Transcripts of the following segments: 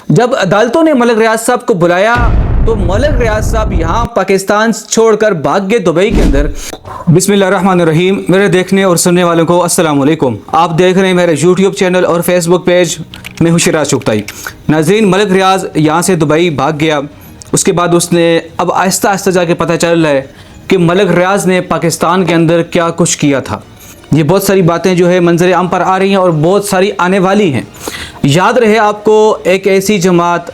जब अदालतों ने मलिक रियाज साहब को बुलाया तो मलिक रियाज साहब यहाँ पाकिस्तान छोड़कर भाग गए दुबई के अंदर। बिस्मिल्लाहिर्रहमानिर्रहीम। मेरे देखने और सुनने वालों को अस्सलाम वालेकुम। आप देख रहे हैं मेरे यूट्यूब चैनल और फेसबुक पेज में हूँ सिराज चुगताई। नाज़रीन, मलिक रियाज यहाँ से दुबई भाग गया। उसके बाद उसने अब आहिस्ता आहिस्ता जाके पता चल रहा है कि मलिक रियाज ने पाकिस्तान के अंदर क्या कुछ किया था। ये बहुत सारी बातें जो है मंजर आम पर आ रही हैं और बहुत सारी आने वाली हैं। याद रहे आपको, एक ऐसी जमात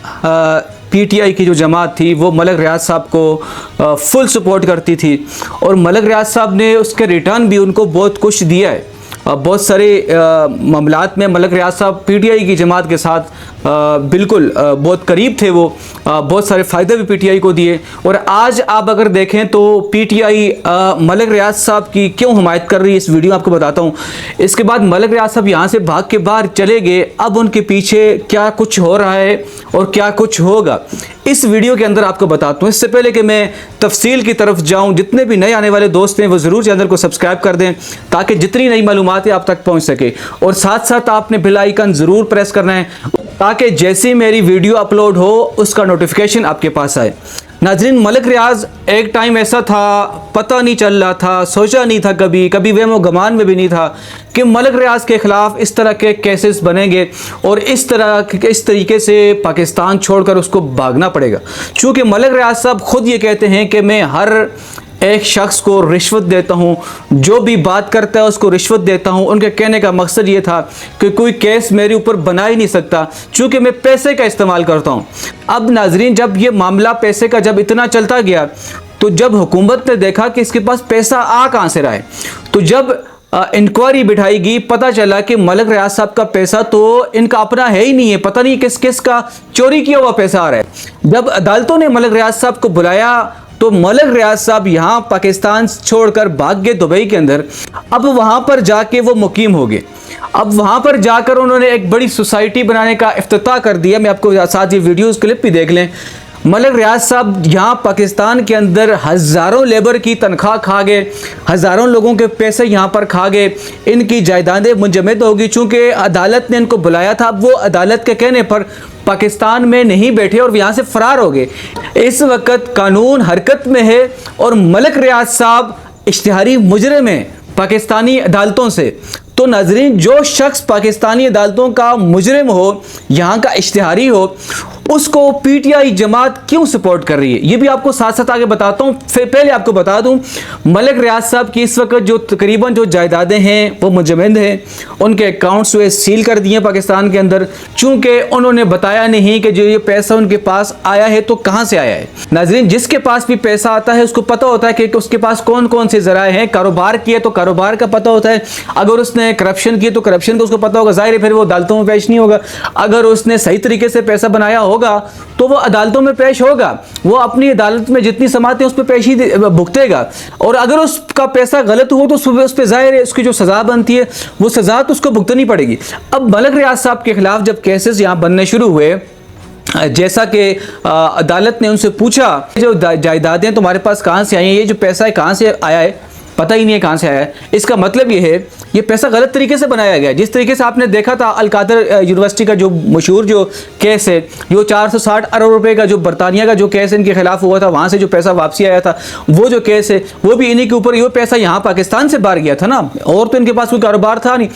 PTI की जो जमात थी वो मलिक रियाज साहब को फुल सपोर्ट करती थी और मलिक रियाज साहब ने उसके रिटर्न भी उनको बहुत कुछ दिया है। बहुत सारे मामलात में मलिक रियाज साहब PTI की जमात के साथ बिल्कुल बहुत करीब थे। वो बहुत सारे फ़ायदे भी PTI को दिए। और आज आप अगर देखें तो PTI मलिक रियाज साहब की क्यों हिमायत कर रही है, इस वीडियो में आपको बताता हूँ। इसके बाद मलिक रियाज साहब यहाँ से भाग के बाहर चले गए, अब उनके पीछे क्या कुछ हो रहा है और क्या कुछ होगा इस वीडियो के अंदर आपको बताता हूँ। इससे पहले कि मैं तफसील की तरफ जाऊँ, जितने भी नए आने वाले दोस्त हैं वो ज़रूर चैनल को सब्सक्राइब कर दें ताकि जितनी नई मालूमात आप तक पहुँच सके। और साथ साथ आपने बेल आइकन ज़रूर प्रेस करना है ताकि जैसे मेरी वीडियो अपलोड हो उसका नोटिफिकेशन आपके पास आए। नाज़रीन, मलिक रियाज एक टाइम ऐसा था, पता नहीं चल रहा था, सोचा नहीं था, कभी वहमो गमान में भी नहीं था कि मलिक रियाज के ख़िलाफ़ इस तरह के केसेस बनेंगे और इस तरीके से पाकिस्तान छोड़कर उसको भागना पड़ेगा। चूँकि मलिक रियाज साहब ख़ुद ये कहते हैं कि मैं हर एक शख्स को रिश्वत देता हूँ, जो भी बात करता है उसको रिश्वत देता हूँ। उनके कहने का मकसद ये था कि कोई केस मेरे ऊपर बना ही नहीं सकता चूँकि मैं पैसे का इस्तेमाल करता हूँ। अब नाजरीन, जब ये मामला पैसे का जब इतना चलता गया तो जब हुकूमत ने देखा कि इसके पास पैसा आ कहाँ से रहा है, तो जब इंक्वायरी बिठाई गई पता चला कि मलिक रियाज साहब का पैसा तो इनका अपना है ही नहीं है, पता नहीं किस किस का चोरी किया हुआ पैसा आ रहा है। जब अदालतों ने मलिक रियाज साहब को बुलाया तो मलिक रियाज साहब यहाँ पाकिस्तान छोड़कर भाग गए दुबई के अंदर। अब वहाँ पर जाके वो मुकीम हो गए। अब वहाँ पर जाकर उन्होंने एक बड़ी सोसाइटी बनाने का इफ्तिताह कर दिया। मैं आपको साथ ये वीडियोस क्लिप भी देख लें। मलिक रियाज साहब यहाँ पाकिस्तान के अंदर हज़ारों लेबर की तनख्वाह खा गए, हज़ारों लोगों के पैसे यहाँ पर खा गए, इनकी जायदादें मुंजमद होगी। चूँकि अदालत ने इनको बुलाया था, अब वो अदालत के कहने पर पाकिस्तान में नहीं बैठे और यहाँ से फ़रार हो गए। इस वक्त कानून हरकत में है और मलिक रियाज साहब इश्तिहारी मुजरिम हैं पाकिस्तानी अदालतों से। तो नाजरीन, जो शख्स पाकिस्तानी अदालतों का मुजरिम हो, यहाँ का इश्तिहारी हो, उसको PTI जमात क्यों सपोर्ट कर रही है ये भी आपको साथ साथ आगे बताता हूँ। पहले आपको बता दूँ, मलिक रियाज साहब की इस वक्त जो तकरीबन जो जायदादें हैं वो मुंजमद हैं। उनके अकाउंट्स वे सील कर दिए पाकिस्तान के अंदर, चूँकि उन्होंने बताया नहीं कि जो ये पैसा उनके पास आया है तो कहाँ से आया है। नाजरीन, जिसके पास भी पैसा आता है उसको पता होता है कि उसके पास कौन कौन से ज़राए हैं। कारोबार किया तो कारोबार का पता होता है, अगर उसने करप्शन की तो करप्शन का उसको पता होगा, ज़ाहिर है फिर वो अदालतों में पेश नहीं होगा। अगर उसने सही तरीके से पैसा बनाया होगा तो वो अदालतों में पेश होगा, वो अपनी अदालत में जितनी समात है उस पर पेश ही भुगतेगा। और अगर उसका पैसा गलत हुआ तो उस पर ज़ाहिर है उसकी जो सज़ा बनती है वो सज़ा तो उसको भुगतनी पड़ेगी। अब मलिक रियाज साहब के खिलाफ जब केसेस यहाँ बनने शुरू हुए, जैसा कि अदालत ने उनसे पूछा जो जायदादें तुम्हारे पास कहाँ से आई हैं, ये जो पैसा है कहाँ से आया है, पता ही नहीं है कहाँ से आया है। इसका मतलब ये है ये पैसा गलत तरीके से बनाया गया। जिस तरीके से आपने देखा था अल-कादर यूनिवर्सिटी का जो मशहूर जो केस है, जो 460 अरब रुपए का जो बरतानिया का जो केस इनके खिलाफ हुआ था, वहाँ से जो पैसा वापसी आया था, वो जो केस है वो भी इन्हीं के ऊपर, ये पैसा यहाँ पाकिस्तान से बाहर गया था ना, और तो इनके पास कोई कारोबार था नहीं।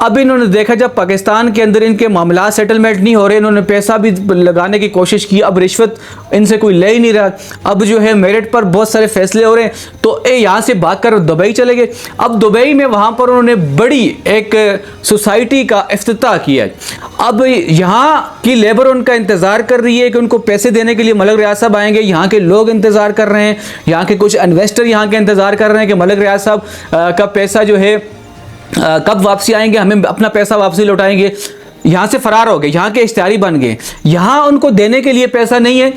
अब इन्होंने देखा जब पाकिस्तान के अंदर इनके मामला सेटलमेंट नहीं हो रहे, इन्होंने पैसा भी लगाने की कोशिश की, अब रिश्वत इनसे कोई ले ही नहीं रहा, अब जो है मेरिट पर बहुत सारे फैसले हो रहे हैं, तो यहाँ से भाग कर दुबई चले गए। अब दुबई में वहाँ पर उन्होंने बड़ी एक सोसाइटी का इफ्तिताह किया। अब यहाँ की लेबर उनका इंतज़ार कर रही है कि उनको पैसे देने के लिए मलिक रियाज साहब आएंगे। यहाँ के लोग इंतज़ार कर रहे हैं, यहाँ के कुछ इन्वेस्टर यहाँ के इंतज़ार कर रहे हैं कि मलिक रियाज साहब का पैसा जो है कब वापसी आएंगे, हमें अपना पैसा वापसी लौटाएंगे। यहाँ से फ़रार हो गए, यहाँ के इश्तिहारी बन गए, यहाँ उनको देने के लिए पैसा नहीं है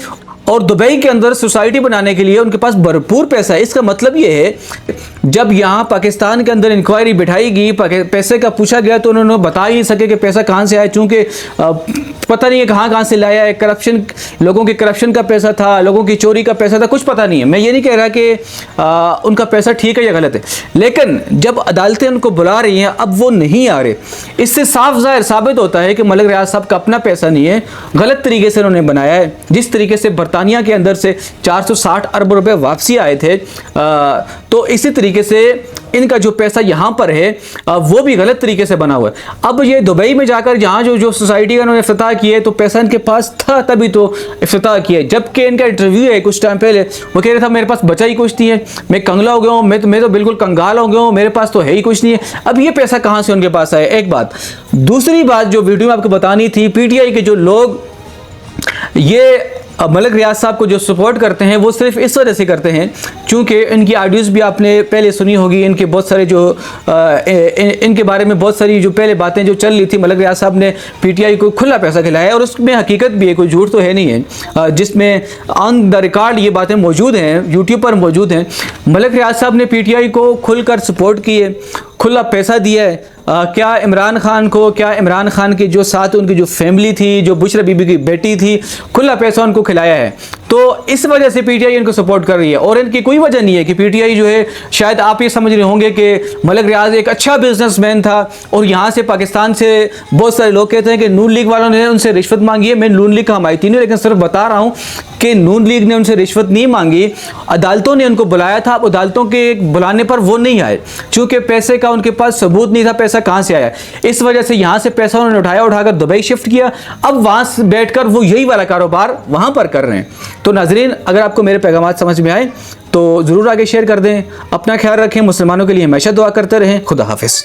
और दुबई के अंदर सोसाइटी बनाने के लिए उनके पास भरपूर पैसा है। इसका मतलब ये है जब यहाँ पाकिस्तान के अंदर इंक्वायरी बिठाई गई, पैसे का पूछा गया तो उन्होंने बता ही नहीं सके कि पैसा कहाँ से आया, चूंकि पता नहीं है कहाँ से लाया है। करप्शन, लोगों के करप्शन का पैसा था, लोगों की चोरी का पैसा था, कुछ पता नहीं है। मैं ये नहीं कह रहा कि उनका पैसा ठीक है या गलत है, लेकिन जब अदालतें उनको बुला रही हैं अब वो नहीं आ रहे, इससे साफ ज़ाहिर साबित होता है कि मलिक रियाज साहब का अपना पैसा नहीं है, गलत तरीके से उन्होंने बनाया है। जिस तरीके से बरतानिया के अंदर से 460 अरब रुपए वापसी आए थे, तो इसी तरीके से इनका जो पैसा यहाँ पर है वो भी गलत तरीके से बना हुआ है। अब ये दुबई में जाकर यहाँ जो सोसाइटी का उन्होंने इफ्तिताह किया है, तो पैसा इनके पास था तभी तो इफ्तिताह किया है। जबकि इनका इंटरव्यू है कुछ टाइम पहले, वो कह रहा था मेरे पास बचा ही कुछ नहीं है, मैं कंगला हो गया हूँ, मैं तो बिल्कुल कंगाल हो गया हूँ, मेरे पास तो है ही कुछ नहीं है। अब ये पैसा कहाँ से उनके पास आया, एक बात। दूसरी बात जो वीडियो में आपको बतानी थी, पीटीआई के जो लोग ये मलिक रियाज साहब को जो सपोर्ट करते हैं वो सिर्फ इस वजह से करते हैं क्योंकि इनकी ऑडियोज भी आपने पहले सुनी होगी। इनके बहुत सारे जो इनके बारे में बहुत सारी जो पहले बातें जो चल रही थी, मलिक रियाज साहब ने पीटीआई को खुला पैसा खिलाया है और उसमें हकीकत भी है, कोई झूठ तो है नहीं है, जिसमें ऑन द रिकॉर्ड ये बातें मौजूद हैं, यूट्यूब पर मौजूद हैं। मलिक रियाज साहब ने पीटीआई को खुलकर सपोर्ट किए, खुला पैसा दिया है। क्या इमरान खान को, क्या इमरान खान के जो साथ उनकी जो फैमिली थी, जो बुशरा बीबी की बेटी थी, खुला पैसा उनको खिलाया है। तो इस वजह से पीटीआई इनको सपोर्ट कर रही है और इनकी कोई वजह नहीं है कि पीटीआई जो है, शायद आप ये समझ रहे होंगे कि मलिक रियाज एक अच्छा बिजनेसमैन था और यहाँ से पाकिस्तान से बहुत सारे लोग कहते हैं कि नून लीग वालों ने उनसे रिश्वत मांगी है। मैं नून लीग का हमायती नहीं, लेकिन सिर्फ बता रहा हूँ कि नून लीग ने उनसे रिश्वत नहीं मांगी, अदालतों ने उनको बुलाया था। अदालतों के बुलाने पर वो नहीं आए क्योंकि पैसे का उनके पास सबूत नहीं था, पैसा कहाँ से आया। इस वजह से यहाँ से पैसा उन्होंने उठाकर दुबई शिफ्ट किया। अब वहाँ से बैठकर वो यही वाला कारोबार वहाँ पर कर रहे हैं। तो नाजरीन, अगर आपको मेरे पैगाम समझ में आए तो ज़रूर आगे शेयर कर दें। अपना ख्याल रखें, मुसलमानों के लिए हमेशा दुआ करते रहें। खुदा हाफिज़।